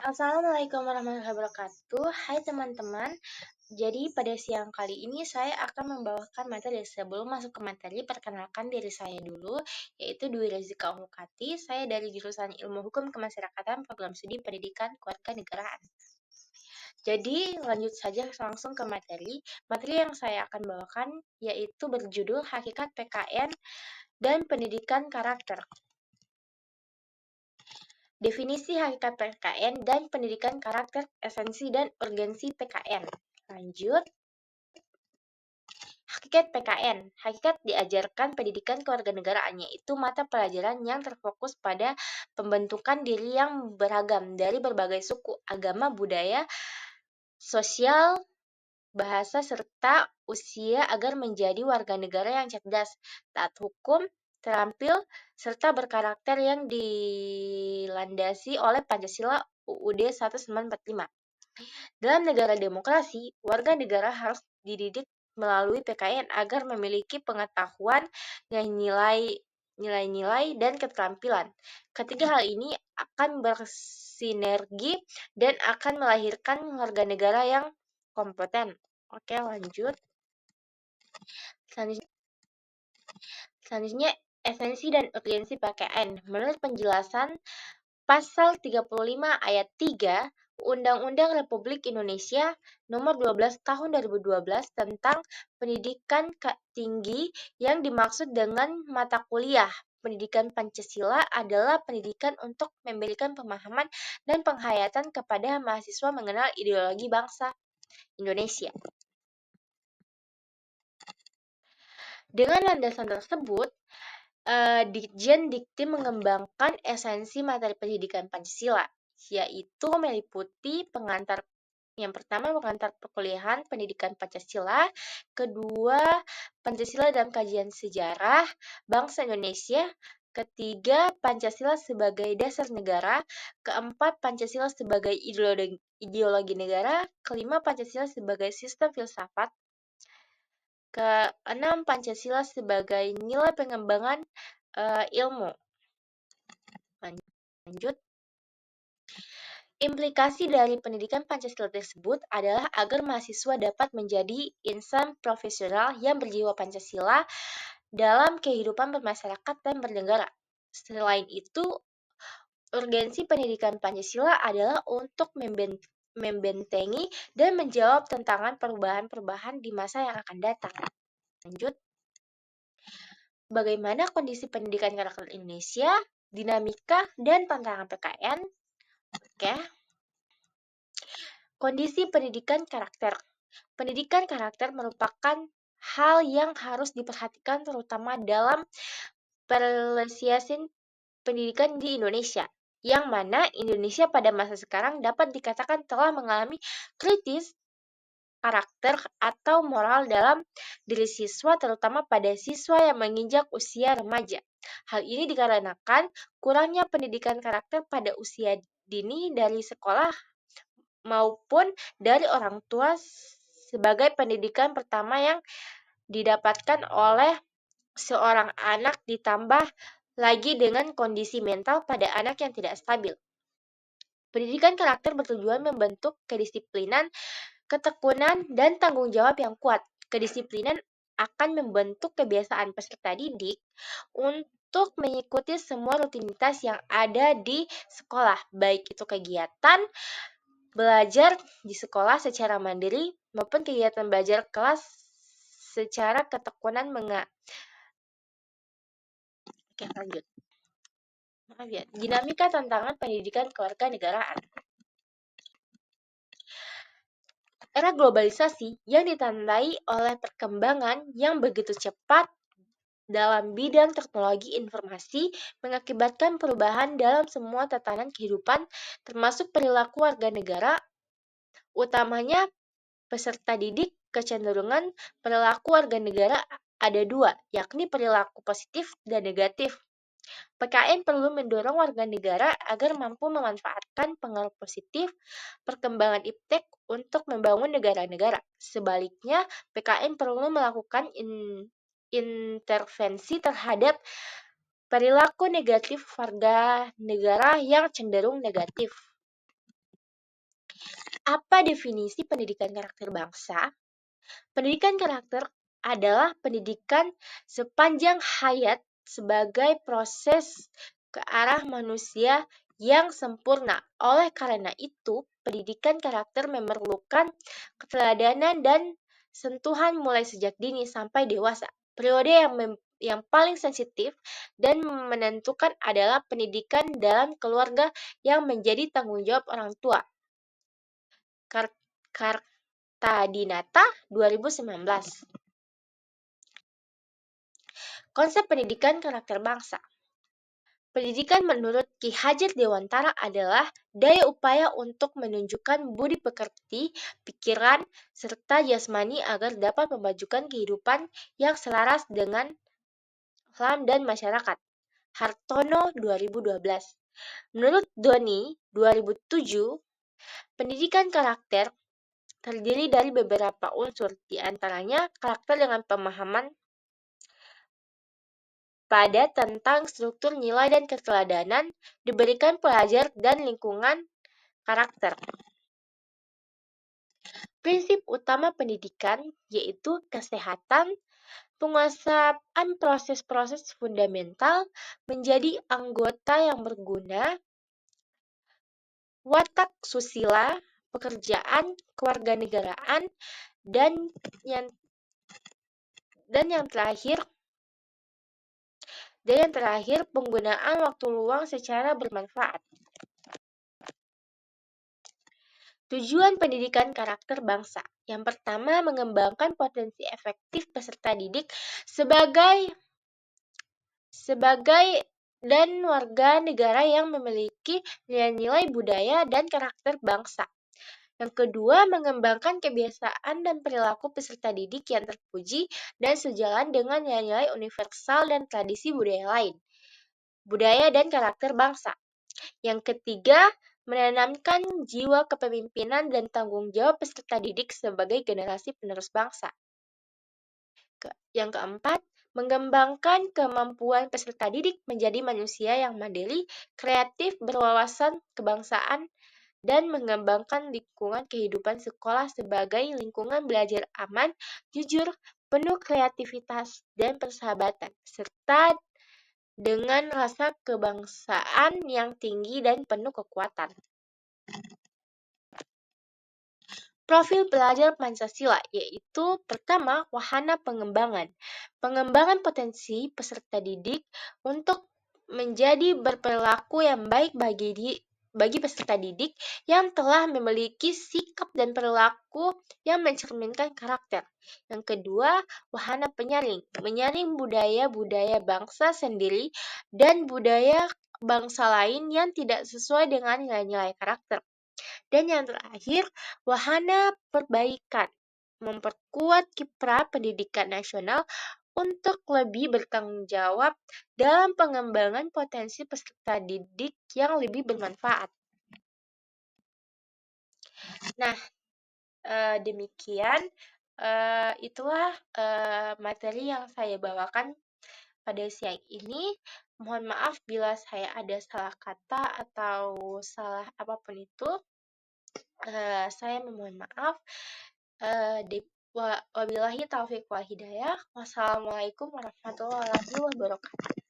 Assalamualaikum warahmatullahi wabarakatuh. Hai teman-teman. Jadi pada siang kali ini saya akan membawakan materi. Sebelum masuk ke materi, perkenalkan diri saya dulu, yaitu Dwi Rezika Umukati. Saya dari jurusan Ilmu Hukum Kemasyarakatan, Program Studi Pendidikan Kewarganegaraan. Jadi lanjut saja langsung ke materi. Materi yang saya akan bawakan yaitu berjudul Hakikat PKN dan Pendidikan Karakter. Definisi hakikat PKN dan pendidikan karakter, esensi dan urgensi PKN. Lanjut. Hakikat PKN. Hakikat diajarkan pendidikan kewarganegaraan, yaitu mata pelajaran yang terfokus pada pembentukan diri yang beragam dari berbagai suku, agama, budaya, sosial, bahasa, serta usia agar menjadi warga negara yang cerdas, taat hukum, terampil, serta berkarakter yang dilandasi oleh Pancasila UUD 1945. Dalam negara demokrasi, warga negara harus dididik melalui PKN agar memiliki pengetahuan, nilai-nilai, dan keterampilan. Ketiga hal ini akan bersinergi dan akan melahirkan warga negara yang kompeten. Oke, lanjut. Selanjutnya, esensi dan urgensi PKN. Menurut penjelasan Pasal 35 ayat 3 Undang-Undang Republik Indonesia Nomor 12 Tahun 2012 tentang Pendidikan Tinggi, yang dimaksud dengan mata kuliah pendidikan Pancasila adalah pendidikan untuk memberikan pemahaman dan penghayatan kepada mahasiswa mengenal ideologi bangsa Indonesia. Dengan landasan tersebut, Ditjen Dikti mengembangkan esensi materi pendidikan Pancasila, yaitu meliputi yang pertama pengantar perkuliahan pendidikan Pancasila, kedua Pancasila dalam kajian sejarah bangsa Indonesia, ketiga Pancasila sebagai dasar negara, keempat Pancasila sebagai ideologi negara, kelima Pancasila sebagai sistem filsafat, keenam Pancasila sebagai nilai pengembangan ilmu. Lanjut. Implikasi dari pendidikan Pancasila tersebut adalah agar mahasiswa dapat menjadi insan profesional yang berjiwa Pancasila dalam kehidupan bermasyarakat dan bernegara. Selain itu, urgensi pendidikan Pancasila adalah untuk membentengi dan menjawab tantangan perubahan-perubahan di masa yang akan datang. Lanjut. Bagaimana kondisi pendidikan karakter Indonesia, dinamika, dan tantangan PKN? Oke. Kondisi pendidikan karakter. Pendidikan karakter merupakan hal yang harus diperhatikan terutama dalam pelesiasin pendidikan di Indonesia, yang mana Indonesia pada masa sekarang dapat dikatakan telah mengalami kritis karakter atau moral dalam diri siswa, terutama pada siswa yang menginjak usia remaja. Hal ini dikarenakan kurangnya pendidikan karakter pada usia dini dari sekolah maupun dari orang tua sebagai pendidikan pertama yang didapatkan oleh seorang anak, ditambah lagi dengan kondisi mental pada anak yang tidak stabil. Pendidikan karakter bertujuan membentuk kedisiplinan, ketekunan, dan tanggung jawab yang kuat. Kedisiplinan akan membentuk kebiasaan peserta didik untuk mengikuti semua rutinitas yang ada di sekolah, baik itu kegiatan belajar di sekolah secara mandiri maupun kegiatan belajar kelas secara ketekunan Oke, lanjut. Maaf ya. Dinamika tantangan pendidikan kewarganegaraan. Era globalisasi yang ditandai oleh perkembangan yang begitu cepat dalam bidang teknologi informasi mengakibatkan perubahan dalam semua tatanan kehidupan, termasuk perilaku warga negara, utamanya peserta didik. Kecenderungan perilaku warga negara ada dua, yakni perilaku positif dan negatif. PKN perlu mendorong warga negara agar mampu memanfaatkan pengaruh positif perkembangan iptek untuk membangun negara-negara. Sebaliknya, PKN perlu melakukan intervensi terhadap perilaku negatif warga negara yang cenderung negatif. Apa definisi pendidikan karakter bangsa? Pendidikan karakter adalah pendidikan sepanjang hayat sebagai proses ke arah manusia yang sempurna. Oleh karena itu, pendidikan karakter memerlukan keteladanan dan sentuhan mulai sejak dini sampai dewasa. Periode yang paling sensitif dan menentukan adalah pendidikan dalam keluarga yang menjadi tanggung jawab orang tua. Kartadinata 2019. Konsep pendidikan karakter bangsa. Pendidikan menurut Ki Hajar Dewantara adalah daya upaya untuk menunjukkan budi pekerti, pikiran, serta jasmani agar dapat memajukan kehidupan yang selaras dengan alam dan masyarakat. Hartono 2012. Menurut Doni 2007, pendidikan karakter terdiri dari beberapa unsur, di antaranya karakter dengan pemahaman pada tentang struktur nilai dan keteladanan, diberikan pelajar dan lingkungan karakter. Prinsip utama pendidikan yaitu kesehatan, penguasaan proses-proses fundamental, menjadi anggota yang berguna, watak susila, pekerjaan, kewarganegaraan, dan yang terakhir penggunaan waktu luang secara bermanfaat. Tujuan pendidikan karakter bangsa. Yang pertama, mengembangkan potensi efektif peserta didik sebagai dan warga negara yang memiliki nilai-nilai budaya dan karakter bangsa. Yang kedua, mengembangkan kebiasaan dan perilaku peserta didik yang terpuji dan sejalan dengan nilai-nilai universal dan tradisi budaya lain. Budaya dan karakter bangsa. Yang ketiga, menanamkan jiwa kepemimpinan dan tanggung jawab peserta didik sebagai generasi penerus bangsa. Yang keempat, mengembangkan kemampuan peserta didik menjadi manusia yang mandiri, kreatif, berwawasan kebangsaan, dan mengembangkan lingkungan kehidupan sekolah sebagai lingkungan belajar aman, jujur, penuh kreativitas dan persahabatan, serta dengan rasa kebangsaan yang tinggi dan penuh kekuatan. Profil pelajar Pancasila yaitu pertama, wahana pengembangan. Pengembangan potensi peserta didik untuk menjadi berperilaku yang baik bagi peserta didik yang telah memiliki sikap dan perilaku yang mencerminkan karakter. Yang kedua, wahana penyaring. Menyaring budaya-budaya bangsa sendiri dan budaya bangsa lain yang tidak sesuai dengan nilai-nilai karakter. Dan yang terakhir, wahana perbaikan. Memperkuat kiprah pendidikan nasional untuk lebih bertanggung jawab dalam pengembangan potensi peserta didik yang lebih bermanfaat. Nah, demikian itulah materi yang saya bawakan pada siang ini. Mohon maaf bila saya ada salah kata atau salah apapun itu. Saya memohon maaf. Wabillahi taufiq wal hidayah. Wassalamualaikum warahmatullahi wabarakatuh.